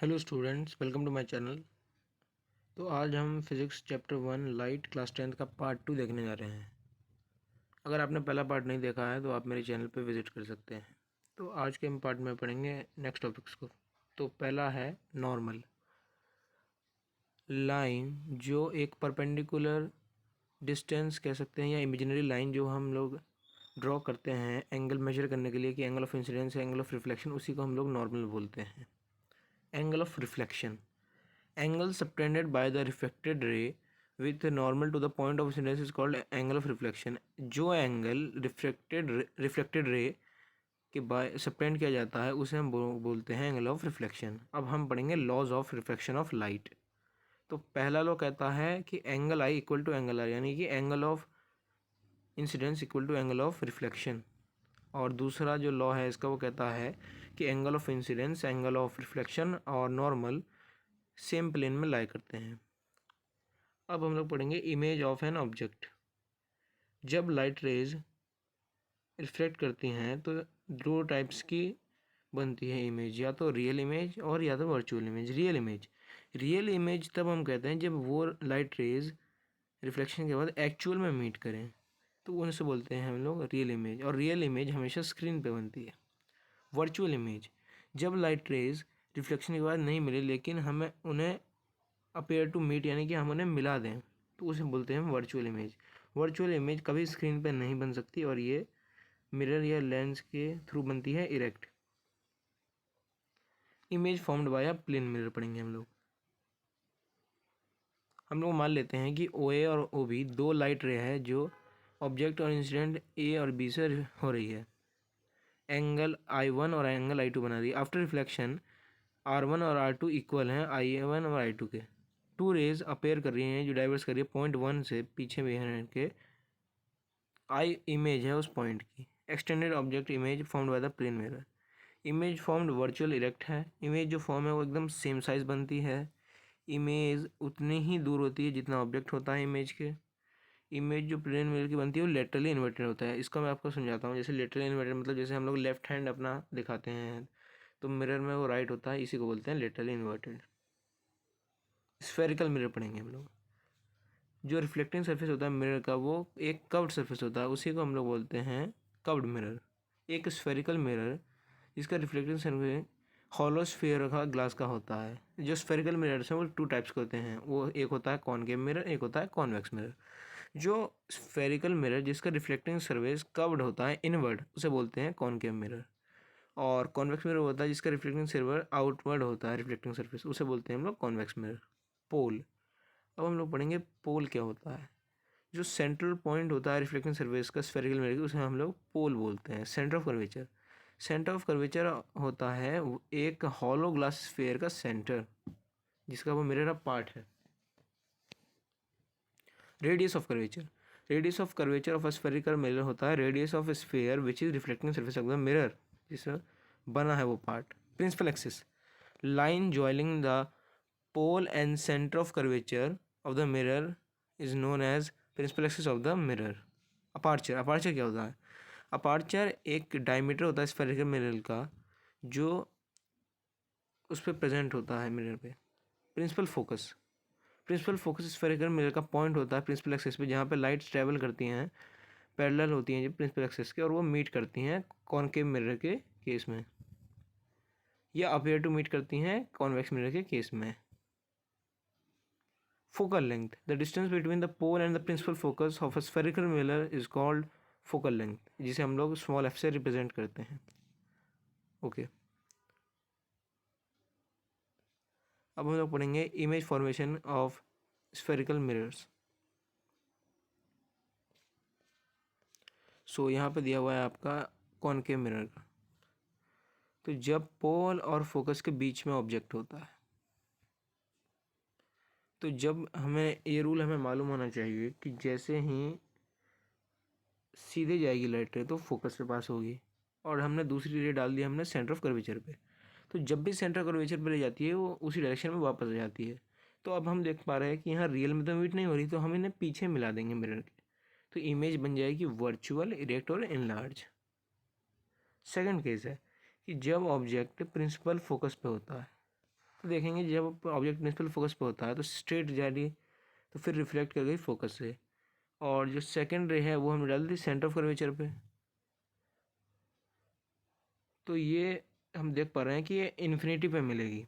Hello students, welcome to my channel. तो आज हम फिज़िक्स चैप्टर 1 लाइट क्लास 10 का पार्ट 2 देखने जा रहे हैं। अगर आपने पहला पार्ट नहीं देखा है तो आप मेरे चैनल पे विज़िट कर सकते हैं। तो आज के हम पार्ट में पढ़ेंगे नेक्स्ट टॉपिक्स को। तो पहला है नॉर्मल लाइन, जो एक परपेंडिकुलर डिस्टेंस कह सकते हैं या इमेजिनरी लाइन जो हम लोग ड्रॉ करते हैं एंगल मेजर करने के लिए कि एंगल ऑफ इंसिडेंस है एंगल ऑफ रिफ्लेक्शन, उसी को हम लोग नॉर्मल बोलते हैं। Angle of reflection, angle subtended by the refracted ray with normal to the point of incidence is called angle of reflection। जो एंगल रिफ्लेक्टेड रे के bye subtend किया जाता है उसे हम बोलते हैं एंगल ऑफ रिफ्लेक्शन। अब हम पढ़ेंगे laws of reflection of light. तो पहला लॉ कहता है कि angle i equal to angle r, यानी कि angle of incidence equal to angle of reflection. और दूसरा जो लॉ है इसका वो कहता है कि angle of incidence, angle of reflection और नॉर्मल सेम प्लेन में लाई करते हैं। अब हम लोग पढ़ेंगे इमेज ऑफ एन ऑब्जेक्ट। जब लाइट रेज रिफ्लेक्ट करती हैं तो दो टाइप्स की बनती है इमेज, या तो रियल इमेज और या तो वर्चुअल इमेज। रियल इमेज तब हम कहते हैं जब वो लाइट रेज रिफ्लेक्शन के बाद एक्चुअल में मीट करें, तो उनसे बोलते हैं हम लोग रियल इमेज। और रियल इमेज हमेशा स्क्रीन पे बनती है। वर्चुअल इमेज, जब लाइट रेज रिफ्लेक्शन के बाद नहीं मिले लेकिन हमें उन्हें अपेयर टू मीट, यानी कि हम उन्हें मिला दें, तो उसे बोलते हैं वर्चुअल इमेज। वर्चुअल इमेज कभी स्क्रीन पर नहीं बन सकती और ये मिरर या लेंस के थ्रू बनती है erect. Image formed by a plane mirror पढ़ेंगे हम लोग मान लेते हैं कि ओ ए और ओ बी दो लाइट रे है जो ऑब्जेक्ट और इंसिडेंट ए और बी से हो रही है। एंगल I1 और एंगल I2 बना रही है। आफ्टर रिफ्लेक्शन R1 और R2 इक्वल हैं I1 और I2 के। टू रेज अपेयर कर रही हैं जो डाइवर्स कर रही है पॉइंट 1 से पीछे में के। आई इमेज है उस पॉइंट की। Extended object image formed by the plane mirror. Image formed virtual erect है। इमेज जो फॉर्म है वो एकदम सेम साइज बनती है। इमेज उतनी ही दूर होती है जितना ऑब्जेक्ट होता है इमेज के। इमेज जो प्लेन मिरर की बनती है वो लेटरली इन्वर्टेड होता है। इसका मैं आपको समझाता हूँ। जैसे लेटरली इन्वर्टेड मतलब जैसे हम लोग लेफ्ट हैंड अपना दिखाते हैं तो मिरर में वो राइट होता है, इसी को बोलते हैं लेटरली इन्वर्टेड। स्फेरिकल मिरर पढ़ेंगे हम लोग। जो रिफ्लेक्टिंग सरफेस होता है मिरर का वो एक कर्व्ड सरफेस होता है, उसी को हम लोग बोलते हैं कर्व्ड मिरर। एक स्फेरिकल मिरर जिसका रिफ्लेक्टिंग सरफेस हॉलो स्फीयर का ग्लास का होता है। जो स्फेरिकल मिरर्स हैं वो टू टाइप्स के होते हैं, वो एक होता है कॉनकेव मिरर, एक होता है कॉन्वेक्स मिरर। जो स्फेरिकल मिरर जिसका रिफ्लेक्टिंग सरफेस कर्व्ड होता है इनवर्ड, उसे बोलते हैं कॉनकेव मिरर। और कॉन्वेक्स मिरर होता है जिसका रिफ्लेक्टिंग सरफेस आउटवर्ड होता है रिफ्लेक्टिंग सरफेस, उसे बोलते हैं हम लोग कॉन्वेक्स मिरर। पोल, अब हम लोग पढ़ेंगे पोल क्या होता है। जो सेंट्रल पॉइंट होता है रिफ्लेक्टिंग सरफेस का स्फेरिकल मिरर उसे हम लोग पोल बोलते हैं। Centre of curvature, centre of curvature होता है एक हॉलो ग्लास स्फेयर का सेंटर जिसका वो मिरर पार्ट है। Radius of curvature, radius of curvature of a spherical mirror होता है radius of sphere which is reflecting surface of the mirror, जिससे बना है वो part. Principal axis, line joining the pole and centre of curvature of the mirror is known as principal axis of the mirror. Aperture, aperture क्या होता है। Aperture एक diameter होता है स्फेरिकल मिरर का जो उस पर प्रेजेंट होता है मिरर पे। Principal focus, principal focus spherical mirror का पॉइंट होता है प्रिंसिपल एक्सिस पे जहाँ पे लाइट्स ट्रेवल करती हैं, पैरेलल होती हैं जो प्रिंसिपल एक्सिस के, और वो मीट करती हैं कॉनकेव मिरर के केस में, या अपेयर टू मीट करती हैं कॉन्वेक्स मिरर के केस में। Focal length, the distance between the pole and the principal focus of a spherical mirror is called focal length, जिसे हम लोग स्मॉल एफ से रिप्रेजेंट करते हैं। ओके अब हम लोग पढ़ेंगे image formation of spherical mirrors. So यहाँ पे दिया हुआ है आपका कॉनकेव मिरर का। तो जब पोल और फोकस के बीच में ऑब्जेक्ट होता है, तो जब हमें ये रूल हमें मालूम होना चाहिए कि जैसे ही सीधे जाएगी लाइट रे तो फोकस पे पास होगी, और हमने दूसरी रे डाल दी हमने सेंटर ऑफ कर्वेचर पे, तो जब भी सेंटर कर्वेचर पे ले जाती है वो उसी डायरेक्शन में वापस आ जाती है। तो अब हम देख पा रहे हैं कि यहाँ रियल में तो मीट नहीं हो रही, तो हम इन्हें पीछे मिला देंगे मिरर के, तो इमेज बन जाएगी वर्चुअल, इरेक्ट और इनलार्ज। सेकंड केस है कि जब ऑब्जेक्ट प्रिंसिपल फोकस पे होता है, तो देखेंगे जब ऑब्जेक्ट प्रिंसिपल फोकस पे होता है तो स्ट्रेट जा रही, तो फिर रिफ्लेक्ट कर गई फोकस से, और जो सेकेंड रे है वो हमने डाल दी सेंटर ऑफ कर्वेचर पे। तो ये हम देख पा रहे हैं कि ये इन्फिनिटी पे मिलेगी।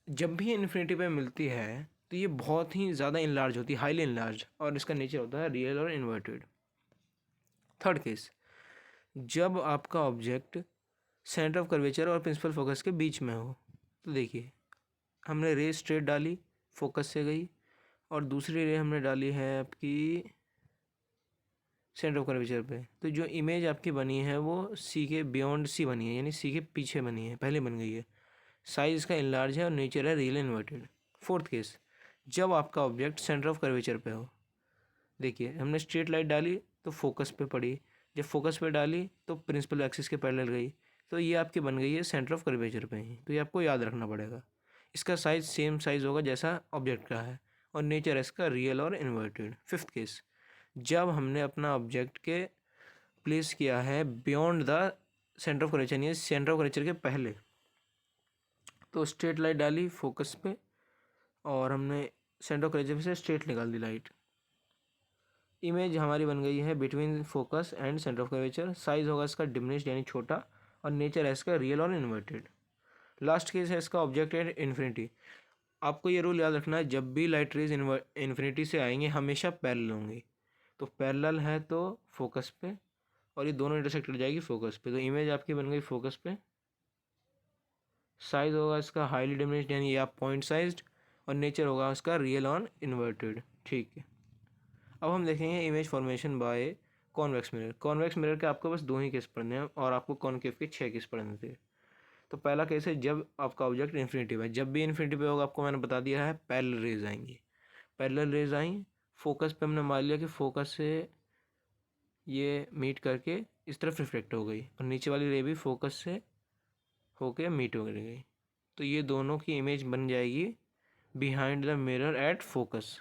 जब भी इन्फिनिटी पे मिलती है तो ये बहुत ही ज़्यादा इनलार्ज होती है, हाईली इनलार्ज, और इसका नेचर होता है रियल और इन्वर्टेड। थर्ड केस, जब आपका ऑब्जेक्ट सेंटर ऑफ कर्वेचर और प्रिंसिपल फोकस के बीच में हो। तो देखिए हमने रे स्ट्रेट डाली, फोकस से गई, और दूसरी रे हमने डाली है आपकी सेंटर ऑफ कर्वेचर पे। तो जो इमेज आपकी बनी है वो सी के बियॉन्ड सी बनी है, यानी सी के पीछे बनी है, पहले बन गई है। साइज इसका इनलार्ज है और नेचर है रियल इन्वर्टेड। फोर्थ केस, जब आपका ऑब्जेक्ट सेंटर ऑफ कर्वेचर पे हो। देखिए हमने स्ट्रेट लाइट डाली तो फोकस पे पड़ी, जब फोकस पे डाली तो प्रिंसिपल एक्सिस के पैरेलल गई, तो ये आपकी बन गई है सेंटर ऑफ कर्वेचर पे ही। तो ये आपको याद रखना पड़ेगा। इसका साइज सेम साइज होगा जैसा ऑब्जेक्ट का है, और नेचर इसका रियल और इन्वर्टेड। फिफ्थ केस, जब हमने अपना ऑब्जेक्ट के प्लेस किया है beyond the centre of curvature, यानी सेंटर ऑफ कर्वेचर के पहले, तो स्ट्रेट लाइट डाली फोकस पे और हमने सेंटर ऑफ कर्वेचर से स्ट्रेट निकाल दी लाइट। इमेज हमारी बन गई है between focus and centre of curvature. Size होगा इसका डिमिनिश्ड यानी छोटा, और नेचर है इसका रियल और इन्वर्टेड। लास्ट केस है इसका ऑब्जेक्ट एट इन्फिनिटी। आपको ये रूल याद रखना है, जब भी लाइट रेज इन्फिनिटी से आएंगे हमेशा पैरेलल होंगी। तो पैरेलल है तो फोकस पे, और ये दोनों इंटरसेक्ट कर जाएगी फोकस पे। तो इमेज आपकी बन गई फोकस पे। साइज होगा इसका हाईली डिमिनिश्ड यानी या पॉइंट साइज्ड, और नेचर होगा उसका रियल और इन्वर्टेड। ठीक है, अब हम देखेंगे image formation by convex mirror. Convex mirror के आपको बस 2 ही केस पढ़ने हैं, और आपको कॉनकेव के 6 केस पढ़ने थे। तो पहला केस है जब आपका ऑब्जेक्ट इन्फिनिटी पे, जब भी इन्फिनिटी पे होगा आपको मैंने बता दिया है पैरेलल रेज आएंगी। पैरेलल रेज आई फोकस पे, हमने मान लिया कि फोकस से ये मीट करके इस तरफ रिफ्लेक्ट हो गई, और नीचे वाली रे भी फोकस से होके मीट हो गई। तो ये दोनों की इमेज बन जाएगी behind the mirror at focus.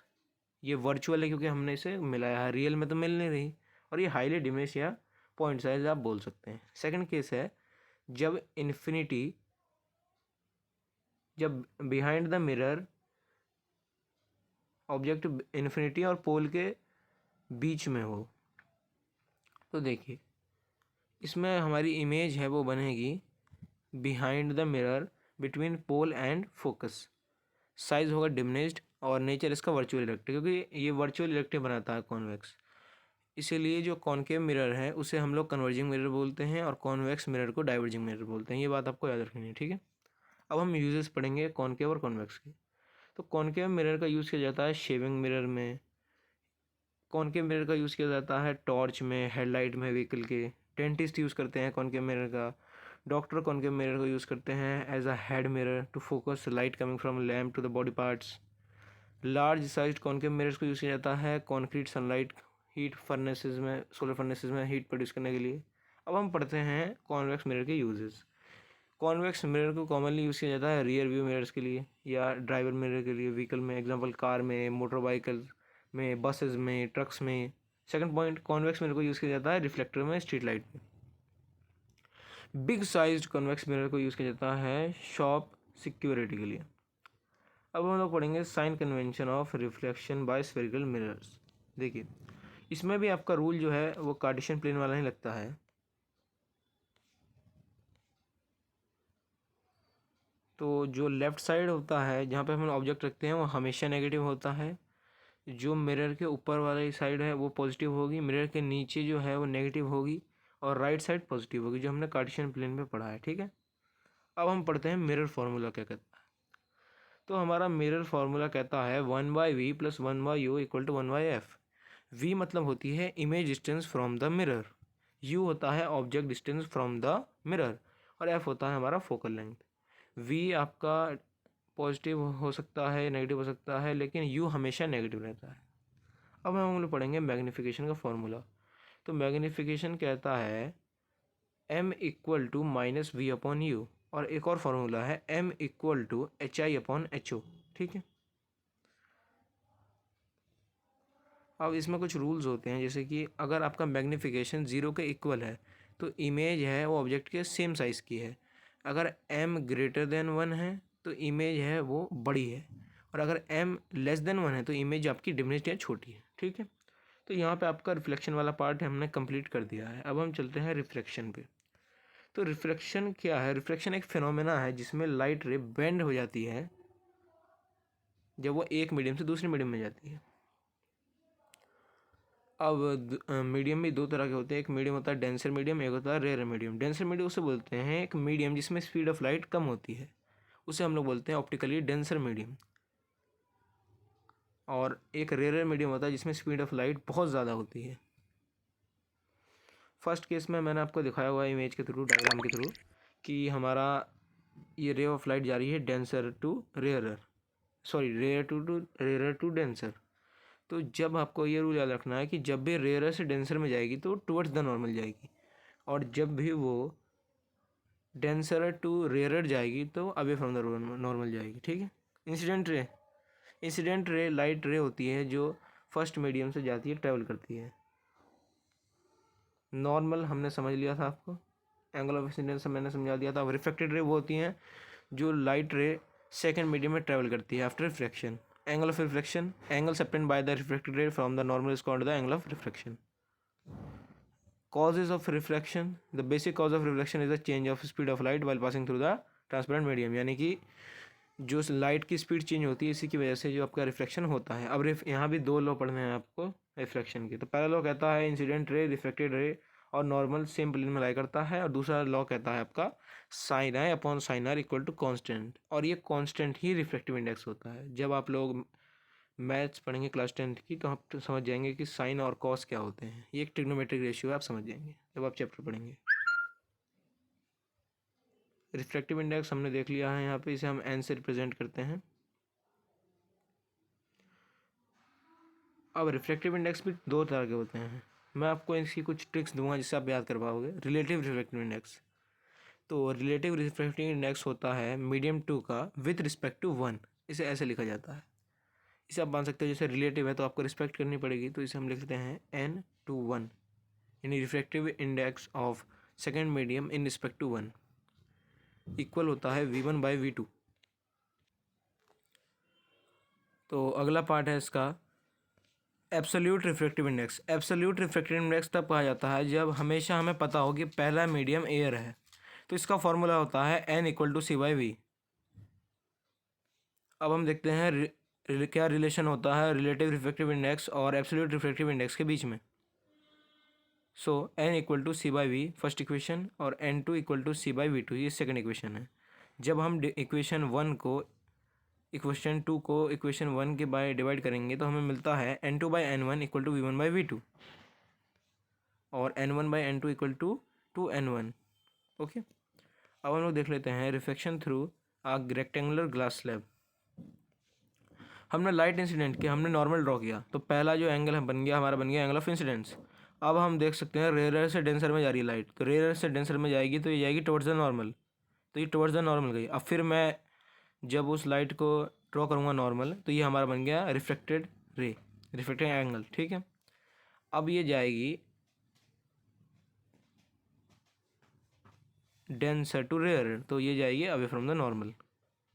ये वर्चुअल है क्योंकि हमने इसे मिलाया है, रियल में तो मिल नहीं रही, और ये हाईली डिमिनिश या पॉइंट साइज आप बोल सकते हैं। सेकंड केस है जब इन्फिनिटी, जब behind the mirror object infinity और पोल के बीच में हो। तो देखिए इसमें हमारी इमेज है वो बनेगी behind the mirror between pole and focus. Size होगा डिमिनिश्ड, और नेचर इसका वर्चुअल इलेक्ट्रिक, क्योंकि ये वर्चुअल इलेक्ट्रिक बनाता है कॉन्वेक्स। इसीलिए जो कॉनकेव मिरर है उसे हम लोग कन्वर्जिंग मिरर बोलते हैं, और कॉन्वेक्स मिरर को डाइवर्जिंग मिरर बोलते हैं। ये बात आपको याद रखनी है, ठीक है। अब हम यूजेस पढ़ेंगे कॉनकेव और कॉन्वेक्स के। तो कॉनकेव मिरर का यूज़ किया जाता है शेविंग मिरर में। कॉनकेव मिरर का यूज़ किया जाता है टॉर्च में, हेडलाइट में व्हीकल के। डेंटिस्ट यूज़ करते हैं कॉनकेव मिरर का। डॉक्टर कॉनकेव मिरर को यूज़ करते हैं as a head mirror to focus light coming from lamp to the body parts. Large size concave mirrors को यूज़ किया जाता है कॉन्क्रीट सनलाइट हीट फर्नेसेस में, सोलर फर्नेसेस में हीट प्रोड्यूस करने के लिए। अब हम पढ़ते हैं कॉन्वेक्स मिरर के यूजेस। कॉन्वेक्स मिरर को कॉमनली यूज़ किया जाता है रियर व्यू मिरर्स के लिए या ड्राइवर मिरर के लिए व्हीकल में, एग्जांपल कार में, मोटर व्हीकल में, बसेस में, ट्रक्स में। सेकंड पॉइंट, कॉन्वेक्स मिरर को यूज़ किया जाता है रिफ्लेक्टर में, स्ट्रीट लाइट में। बिग साइज्ड कॉन्वेक्स मिरर को यूज़ किया जाता है शॉप सिक्योरिटी के लिए। अब हम लोग पढ़ेंगे sign convention of reflection by spherical mirrors. देखिए इसमें भी आपका रूल जो है वो कार्टेशियन प्लेन वाला ही लगता है। तो जो लेफ़्ट साइड होता है जहाँ पे हम ऑब्जेक्ट रखते हैं वो हमेशा नेगेटिव होता है। जो मिरर के ऊपर वाली साइड है वो पॉजिटिव होगी, मिरर के नीचे जो है वो नेगेटिव होगी, और राइट साइड पॉजिटिव होगी, जो हमने कार्टेशियन प्लेन में पढ़ा है, ठीक है। अब हम पढ़ते हैं मिरर फार्मूला क्या कहता है। तो हमारा मिरर फार्मूला कहता है 1/v + 1/u = 1/f। v मतलब होती है image distance from the mirror, u होता है object distance from the mirror, और f होता है हमारा फोकल लेंथ। v आपका पॉजिटिव हो सकता है, नेगेटिव हो सकता है, लेकिन u हमेशा नेगेटिव रहता है। अब हम लोग पढ़ेंगे मैग्नीफिकेशन का फॉर्मूला। तो मैग्नीफिकेशन कहता है m = -v/u, और एक और फार्मूला है m = hi/ho, ठीक है। अब इसमें कुछ रूल्स होते हैं, जैसे कि अगर आपका मैग्नीफिकेशन 0 के इक्वल है तो इमेज है वो ऑब्जेक्ट के सेम साइज़ की है। अगर m > 1 है तो इमेज है वो बड़ी है, और अगर m लेस देन 1 है तो इमेज आपकी डिमिनिश्ड या छोटी है। ठीक है, तो यहाँ पे आपका रिफ्लेक्शन वाला पार्ट हमने कंप्लीट कर दिया है। अब हम चलते हैं रिफ्लेक्शन पे। तो रिफ्लेक्शन क्या है? रिफ्लेक्शन एक फिनोमेना है जिसमें लाइट रे बेंड हो जाती है जब वो एक मीडियम से दूसरे मीडियम में जाती है। अब मीडियम भी दो तरह के होते हैं, एक मीडियम होता है डेंसर मीडियम, एक होता है रेयर मीडियम। डेंसर मीडियम उसे बोलते हैं एक मीडियम जिसमें स्पीड ऑफ लाइट कम होती है, उसे हम लोग बोलते हैं ऑप्टिकली डेंसर मीडियम। और एक रेयर मीडियम होता है जिसमें स्पीड ऑफ लाइट बहुत ज़्यादा होती है। फर्स्ट केस में मैंने आपको दिखाया हुआ है इमेज के थ्रू, डायग्राम के थ्रू, कि हमारा ये रे ऑफ लाइट जा रही है denser to rarer, sorry rare to denser. तो जब आपको ये रूल याद रखना है कि जब भी रेयर से डेंसर में जाएगी तो टुवर्ड्स द नॉर्मल जाएगी, और जब भी वो डेंसर टू रेयर जाएगी तो अवे फ्रॉम द नॉर्मल जाएगी। ठीक है। इंसिडेंट रे लाइट रे होती है जो फर्स्ट मीडियम से जाती है, ट्रैवल करती है। नॉर्मल हमने समझ लिया था, आपको एंगल ऑफ इंसिडेंस मैंने समझा दिया था। अब रिफ्लेक्टेड रे वो होती हैं जो लाइट रे सेकंड मीडियम में ट्रैवल करती है after reflection. Angle of reflection, angle separated by the reflected ray from the normal is called the angle of reflection. Causes of reflection, the basic cause of reflection is the change of speed of light while passing through the transparent medium, यानी कि जो light की speed change होती है इसी की वजह से जो आपका रिफ्लेक्शन होता है। अब यहाँ भी दो लॉ पढ़ने हैं आपको रिफ्लेक्शन के। तो पहला लॉ कहता है इंसिडेंट रे, रिफ्लेक्टेड रे और नॉर्मल सेम प्लेन में लाई करता है, और दूसरा लॉ कहता है आपका sine i upon sine r equal to constant, और ये कॉन्स्टेंट ही रिफ्लेक्टिव इंडेक्स होता है। जब आप लोग मैथ्स पढ़ेंगे क्लास 10th की तो आप तो समझ जाएंगे कि साइन और कॉस क्या होते हैं। ये एक ट्रिग्नोमेट्रिक रेशियो है, आप समझ जाएंगे जब आप चैप्टर पढ़ेंगे। रिफ्लेक्टिव इंडेक्स हमने देख लिया है यहाँ पे, इसे हम एन से रिप्रेजेंट करते हैं। अब रिफ्लेक्टिव इंडेक्स भी दो तरह के होते हैं, मैं आपको इसकी कुछ ट्रिक्स दूंगा जिससे आप याद कर पाओगे। रिलेटिव रिफ्लेक्टिव इंडेक्स, तो रिलेटिव रिफ्लेक्टिव इंडेक्स होता है मीडियम 2 का विथ रिस्पेक्ट टू 1, इसे ऐसे लिखा जाता है। इसे आप मान सकते हो जैसे रिलेटिव है तो आपको रिस्पेक्ट करनी पड़ेगी, तो इसे हम लिखते हैं n/1, यानी reflective index of second medium in respect to 1 equal होता है v1/v2। तो अगला पार्ट है इसका absolute reflective index. Absolute reflective index तब कहा जाता है जब हमेशा हमें पता हो कि पहला मीडियम एयर है, तो इसका फॉर्मूला होता है n=c/v। अब हम देखते हैं क्या रिलेशन होता है रिलेटिव रिफ्लेक्टिव इंडेक्स और एब्सोल्यूट रिफ्लेक्टिव इंडेक्स के बीच में। सो n=c/v फर्स्ट इक्वेशन और n2=c/v2 ये सेकंड इक्वेशन है। जब हम इक्वेशन 1 को इक्वेशन 2 को इक्वेशन 1 के बाय डिवाइड करेंगे तो हमें मिलता है n2/n1 = v1/v2 और n1/n2 = 2n1। ओके, अब हम लोग देख लेते हैं reflection through a rectangular glass slab. हमने लाइट इंसिडेंट किया, हमने नॉर्मल ड्रॉ किया, तो पहला जो एंगल बन गया हमारा बन गया एंगल ऑफ इंसिडेंस। अब हम देख सकते हैं रेयर से डेंसर में जा रही है लाइट, तो रेयर से डेंसर में जाएगी तो ये जाएगी टुवर्ड्स द नॉर्मल, तो ये टुवर्ड्स द नॉर्मल गई। अब फिर मैं जब उस लाइट को ड्रॉ करूँगा नॉर्मल, तो ये हमारा बन गया रिफ्लेक्टेड रे, रिफ्लेक्टेड एंगल। ठीक है, अब ये जाएगी डेंसर टू रेयर, तो ये जाएगी अवे फ्रॉम द नॉर्मल।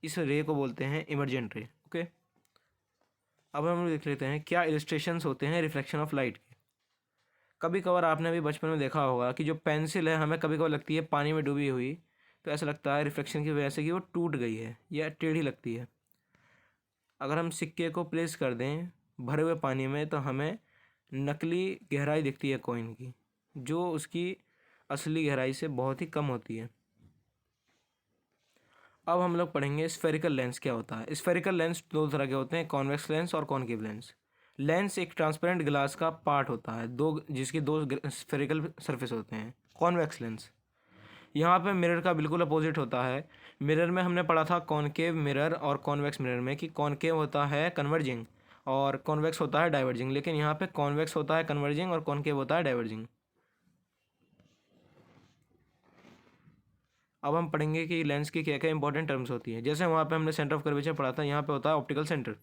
इस रे को बोलते हैं इमर्जेंट रे। ओके, अब हम देख लेते हैं क्या इलस्ट्रेशंस होते हैं रिफ्लेक्शन ऑफ लाइट के। कभी कभार आपने भी बचपन में देखा होगा कि जो पेंसिल है हमें कभी कभार लगती है पानी में डूबी हुई, तो ऐसा लगता है रिफ्लेक्शन की वजह से कि वो टूट गई है या टेढ़ी लगती है। अगर हम सिक्के को प्लेस कर दें भरे हुए पानी में तो हमें नकली गहराई दिखती है कॉइन की, जो उसकी असली गहराई से बहुत ही कम होती है। अब हम लोग पढ़ेंगे स्फेरिकल लेंस क्या होता है। स्फेरिकल लेंस दो तरह के होते हैं, कॉन्वेक्स लेंस और कॉनकेव लेंस। लेंस एक ट्रांसपेरेंट ग्लास का पार्ट होता है, जिसके दो स्फेरिकल सरफेस होते हैं। कॉन्वेक्स लेंस यहाँ पे मिरर का बिल्कुल अपोजिट होता है। मिरर में हमने पढ़ा था कॉनकेव मिरर और कॉन्वेक्स मिरर में कि कॉनकेव होता है कन्वर्जिंग और कॉन्वेक्स होता है डाइवर्जिंग, लेकिन यहाँ पे कॉन्वेक्स होता है कन्वर्जिंग और कॉनकेव होता है डाइवर्जिंग। अब हम पढ़ेंगे कि लेंस की क्या क्या इंपॉर्टेंट टर्म्स होती है। जैसे वहाँ पे हमने सेंटर ऑफ कर्वेचर पढ़ा था, यहाँ पे होता है ऑप्टिकल सेंटर,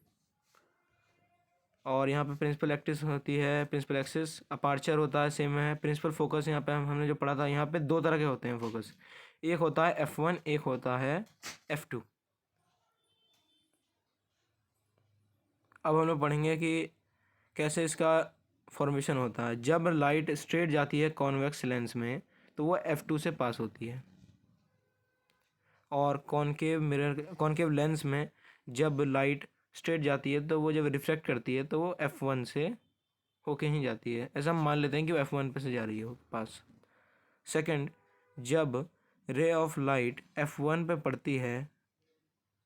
और यहाँ पे प्रिंसिपल एक्सिस होती है, प्रिंसिपल एक्सिस। अपार्चर होता है सेम है। प्रिंसिपल फोकस यहाँ पे हमने जो पढ़ा था, यहाँ पे दो तरह के होते हैं फोकस, एक होता है f1, एक होता है f2। अब हम लोग पढ़ेंगे कि कैसे इसका फॉर्मेशन होता है। जब लाइट स्ट्रेट जाती है कॉन्वेक्स लेंस में तो वो F2 से पास होती है, और कॉनकेव लेंस में जब लाइट स्ट्रेट जाती है तो वो जब रिफ्लेक्ट करती है तो वो F1 से होके ही जाती है। ऐसा हम मान लेते हैं कि वो F1 पे से जा रही हो पास। सेकंड, जब रे ऑफ लाइट F1 पे पड़ती है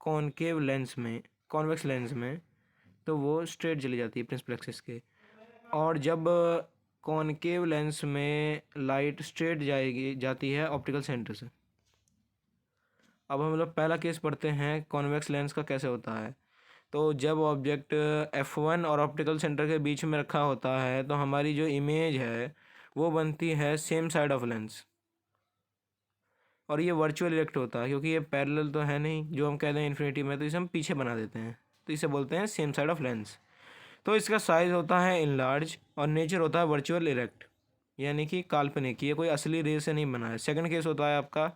कॉनकेव लेंस में, कॉन्वेक्स लेंस में, तो वो स्ट्रेट चली जाती है प्रिंसिपल एक्सिस के। और जब कॉनकेव लेंस में लाइट स्ट्रेट जाती है ऑप्टिकल सेंटर से। अब हम लोग पहला केस पढ़ते हैं कॉन्वेक्स लेंस का कैसे होता है। तो जब ऑब्जेक्ट F1 और ऑप्टिकल सेंटर के बीच में रखा होता है तो हमारी जो इमेज है वो बनती है सेम साइड ऑफ लेंस, और ये वर्चुअल इरेक्ट होता है क्योंकि ये पैरेलल तो है नहीं, जो हम कहते हैं इन्फिनिटी में, तो इसे हम पीछे बना देते हैं, तो इसे बोलते हैं सेम साइड ऑफ लेंस। तो इसका साइज़ होता है इनलार्ज और नेचर होता है वर्चुअल इरेक्ट, यानी कि काल्पनिक, ये कोई असली रे से नहीं बना है। सेकंड केस होता है आपका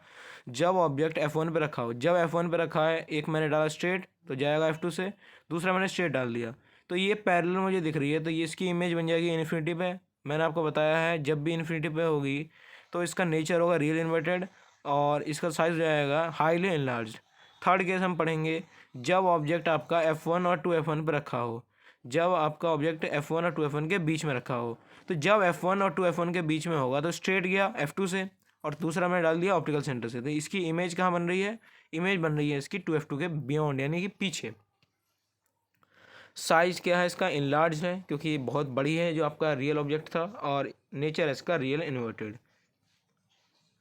जब ऑब्जेक्ट F1 पे रखा हो। जब F1 पे रखा है, एक मैंने डाला स्ट्रेट तो जाएगा F2 से, दूसरा मैंने स्ट्रेट डाल दिया तो ये पैरेलल मुझे दिख रही है, तो ये इसकी इमेज बन जाएगी इन्फिनिटी पे। मैंने आपको बताया है जब भी इन्फिनिटी पे होगी तो इसका नेचर होगा रियल इन्वर्टेड और इसका साइज जाएगा हाईली इनलार्ज। थर्ड केस हम पढ़ेंगे जब ऑब्जेक्ट आपका F1 और 2F1 पे रखा हो। जब आपका ऑब्जेक्ट F1 और 2F1 के बीच में रखा हो, तो जब F1 और 2F1 के बीच में होगा तो स्ट्रेट गया F2 से, और दूसरा मैंने डाल दिया ऑप्टिकल सेंटर से, तो इसकी इमेज कहाँ बन रही है? इमेज बन रही है इसकी 2F2 के बियॉन्ड, यानी कि पीछे। साइज क्या है इसका? इनलार्ज है क्योंकि ये बहुत बड़ी है जो आपका रियल ऑब्जेक्ट था, और नेचर है इसका रियल इन्वर्टेड।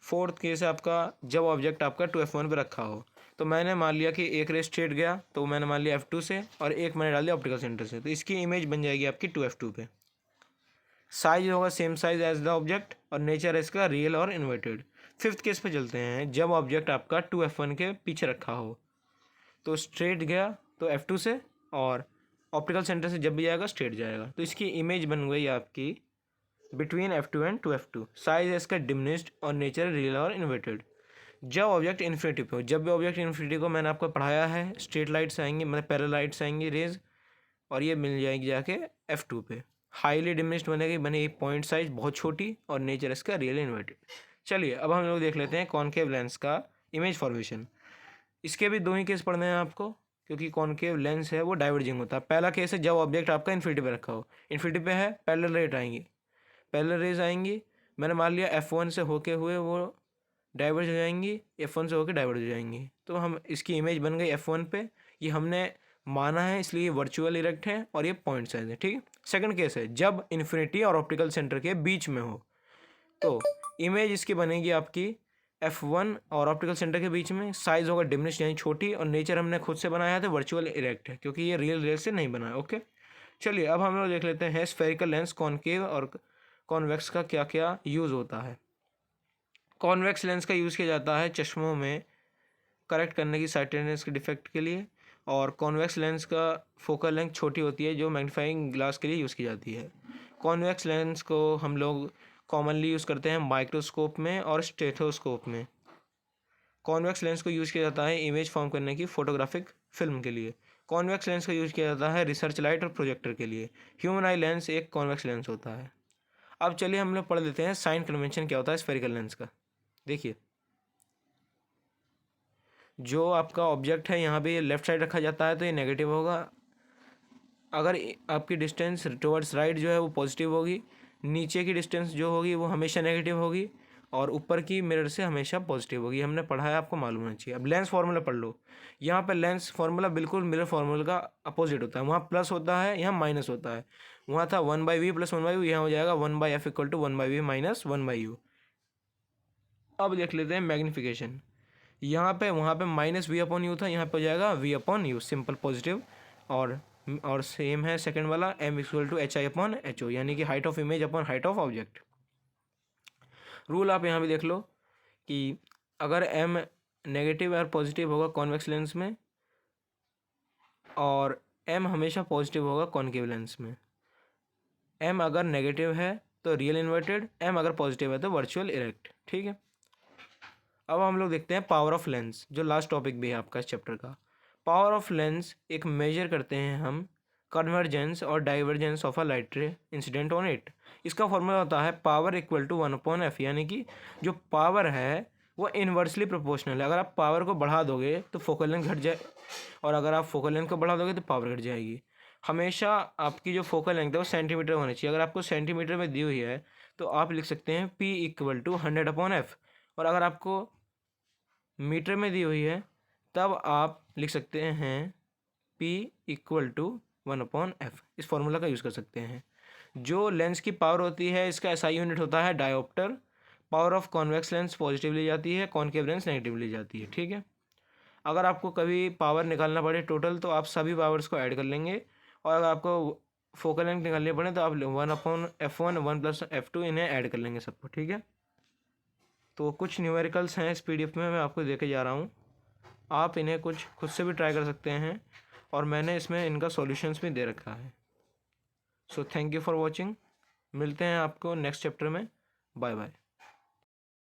फोर्थ केस है आपका जब ऑब्जेक्ट आपका 2F1 पे रखा हो। तो मैंने मान लिया कि एक रे स्ट्रेट गया तो मैंने मान लिया F2 से, और एक मैंने डाल दिया ऑप्टिकल सेंटर से, तो इसकी इमेज बन जाएगी आपकी 2F2 पे। साइज होगा same size as the object, और नेचर है इसका रियल और इन्वर्टेड। फिफ्थ केस पे चलते हैं जब ऑब्जेक्ट आपका 2F1 के पीछे रखा हो। तो स्ट्रेट गया तो F2 से, और ऑप्टिकल सेंटर से जब भी जाएगा स्ट्रेट जाएगा, तो इसकी इमेज बन गई आपकी between F2 and 2F2। Size है इसका डिमिनिश्ड और नेचर रियल और इन्वर्टेड। जब ऑब्जेक्ट इन्फिनिटी पे हो, जब भी ऑब्जेक्ट इन्फिनिटी को मैंने आपको पढ़ाया है, स्ट्रेट लाइट्स आएंगी, मतलब पैरेलल लाइट्स आएंगी रेज, और ये मिल जाएगी जाके F2 पे। हाईली डिमिनिश्ड बनेगी पॉइंट साइज बहुत छोटी, और नेचर इसका रियल इन्वर्टेड। चलिए अब हम लोग देख लेते हैं कॉनकेव लेंस का इमेज फॉर्मेशन। इसके भी दो ही केस पढ़ने हैं आपको, क्योंकि कॉनकेव लेंस है वो डाइवर्जिंग होता है। पहला केस है जब ऑब्जेक्ट आपका इन्फिनिटी पे रखा हो, इन्फिनिटी पे है, पैरेलल रेट आएंगी, पैरेलल रेज आएंगी। मैंने मान लिया F1 से होके हुए वो डाइवर्ज हो जाएंगी, F1 से होकर डाइवर्ज हो जाएंगी, तो हम इसकी इमेज बन गई F1 पे। ये हमने माना है इसलिए वर्चुअल इरेक्ट है और ये पॉइंट साइज है, ठीक है। सेकंड केस है जब इन्फिनिटी और ऑप्टिकल सेंटर के बीच में हो, तो इमेज इसकी बनेगी आपकी F1 और ऑप्टिकल सेंटर के बीच में। साइज होगा डिमिनिश यानी छोटी, और नेचर हमने खुद से बनाया है तो वर्चुअल इरेक्ट है क्योंकि ये रियल रेल से नहीं बना है। ओके, चलिए अब हम लोग देख लेते हैं स्फेरिकल लेंस कॉनकेव और कॉन्वेक्स का क्या क्या यूज़ होता है। कॉन्वेक्स लेंस का यूज़ किया जाता है चश्मों में करेक्ट करने की साइटेडनेस के डिफेक्ट के लिए, और कॉन्वेक्स लेंस का फोकल लेंथ छोटी होती है जो मैग्नीफाइंग ग्लास के लिए यूज़ की जाती है। कॉन्वेक्स लेंस को हम लोग कॉमनली यूज़ करते हैं माइक्रोस्कोप में और स्टेथोस्कोप में। कॉन्वेक्स लेंस को यूज़ किया जाता है इमेज फॉर्म करने की फोटोग्राफिक फिल्म के लिए। कॉन्वेक्स लेंस का यूज़ किया जाता है रिसर्च लाइट और प्रोजेक्टर के लिए। ह्यूमन आई लेंस एक कॉन्वेक्स लेंस होता है। अब चलिए हम लोग पढ़ लेते हैं साइन कन्वेंशन क्या होता है स्फेरिकल लेंस का। देखिए, जो आपका ऑब्जेक्ट है यहाँ पे लेफ्ट साइड रखा जाता है तो ये नेगेटिव होगा। अगर आपकी डिस्टेंस टुवर्ड्स राइट जो है वो पॉजिटिव होगी, नीचे की डिस्टेंस जो होगी वो हमेशा नेगेटिव होगी, और ऊपर की मिरर से हमेशा पॉजिटिव होगी। हमने पढ़ा है, आपको मालूम होना चाहिए। अब लेंस फार्मूला पढ़ लो। यहाँ पर लेंस फार्मूला बिल्कुल मिरर फार्मूला का अपोजिट होता है। वहाँ प्लस होता है, यहाँ माइनस होता है। वहाँ था 1/v + 1/u, यहाँ हो जाएगा 1/f = 1/v - 1/u। अब देख लेते हैं मैग्नीफिकेशन। यहाँ पे वहाँ पे -v/u था, यहाँ पे हो जाएगा v/u, सिंपल पॉजिटिव। और सेम है सेकंड वाला m = hi/ho, यानी कि height of image upon height of object. Rule आप यहाँ भी देख लो कि अगर m नेगेटिव और पॉजिटिव होगा कॉन्वेक्स लेंस में, और m हमेशा पॉजिटिव होगा कॉनकेव लेंस में। m अगर नेगेटिव है तो रियल इन्वर्टेड, m अगर पॉजिटिव है तो वर्चुअल इरेक्ट, ठीक है। अब हम लोग देखते हैं पावर ऑफ लेंस, जो लास्ट टॉपिक भी है आपका इस चैप्टर का। पावर ऑफ लेंस एक मेजर करते हैं हम कन्वर्जेंस और divergence of a light ray incident on it. इसका फॉर्मूला होता है पावर इक्वल टू 1/f, यानी कि जो पावर है वो इन्वर्सली प्रोपोर्शनल है। अगर आप पावर को बढ़ा दोगे तो फोकल लेंथ घट जाए, और अगर आप फोकल लेंथ को बढ़ा दोगे तो पावर घट जाएगी। हमेशा आपकी जो फोकल लेंथ है वो सेंटीमीटर होनी चाहिए। अगर आपको सेंटीमीटर में दी हुई है तो आप लिख सकते हैं P इक्वल टू 100/f, और अगर आपको मीटर में दी हुई है तब आप लिख सकते हैं P इक्वल टू 1/f। इस फॉर्मूला का यूज़ कर सकते हैं। जो लेंस की पावर होती है इसका एसआई यूनिट होता है dioptre. Power of convex lens positive ली जाती है, कॉनकेव लेंस नेगेटिव ली जाती है, ठीक है। अगर आपको कभी पावर निकालना पड़े टोटल तो आप सभी पावर्स को ऐड कर लेंगे, और अगर आपको फोकल लेंथ निकालनी पड़े तो आप 1/f1 1+f2 इन्हें ऐड कर लेंगे सबको, ठीक है। तो कुछ न्यूमेरिकल्स हैं इस पीडीएफ में, मैं आपको देके जा रहा हूँ। आप इन्हें कुछ खुद से भी ट्राई कर सकते हैं, और मैंने इसमें इनका सॉल्यूशंस भी दे रखा है। So thank you for watching. मिलते हैं आपको नेक्स्ट चैप्टर में। Bye bye.